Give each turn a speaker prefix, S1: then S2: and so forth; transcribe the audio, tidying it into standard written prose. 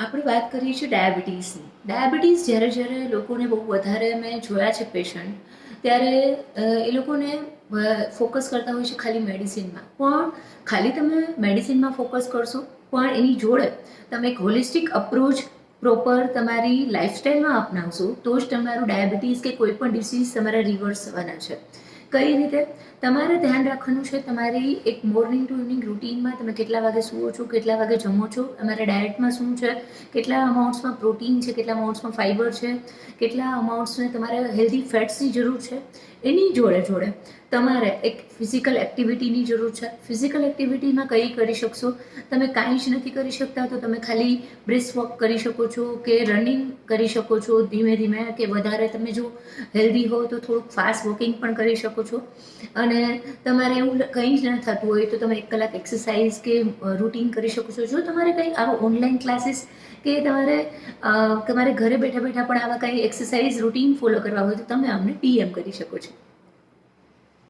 S1: આપણે વાત કરીએ છીએ ડાયાબિટીસની. ડાયાબિટીસ જ્યારે લોકોને બહુ વધારે મેં જોયા છે પેશન્ટ, ત્યારે એ લોકોને ફોકસ કરતા હોય છે ખાલી મેડિસિનમાં. પણ ખાલી તમે મેડિસિનમાં ફોકસ કરશો, પણ એની જોડે તમે એક હોલિસ્ટિક અપ્રોચ પ્રોપર તમારી લાઈફસ્ટાઈલમાં અપનાવશો તો જ તમારું ડાયાબિટીસ કે કોઈ પણ ડિસીઝ તમારા રિવર્સ થવાના છે. કઈ રીતે? તમારે ધ્યાન રાખવાનું છે તમારી એક મોર્નિંગ ટુ ઇવનિંગ રૂટીનમાં તમે કેટલા વાગે સૂવો છો, કેટલા વાગે જમો છો, તમારા ડાયટમાં શું છે, કેટલા અમાઉન્ટ્સમાં પ્રોટીન છે, કેટલા અમાઉન્ટ્સમાં ફાઇબર છે, કેટલા અમાઉન્ટ્સને તમારે હેલ્ધી ફેટ્સની જરૂર છે. એની જોડે જોડે તમારે એક ફિઝિકલ એક્ટિવિટીની જરૂર છે. ફિઝિકલ એક્ટિવિટીમાં કઈ કરી શકશો? તમે કાંઈ જ નથી કરી શકતા તો તમે ખાલી બ્રિસ્ક વોક કરી શકો છો કે રનિંગ કરી શકો છો ધીમે ધીમે, કે વધારે તમે જો હેલ્ધી હો તો થોડુંક ફાસ્ટ વોકિંગ પણ કરી શકો છો. અને તમારે એવું કંઈ જ ન થતું હોય તો તમે 1 કલાક એક્સરસાઇઝ કે રૂટીન કરી શકો છો. જો તમારે કંઈ આવો ઓનલાઈન ક્લાસીસ કે તમારે ઘરે બેઠા બેઠા પણ આવા કંઈ એક્સરસાઇઝ રૂટીન ફોલો કરવા હોય તો તમે અમને DM કરી શકો છો.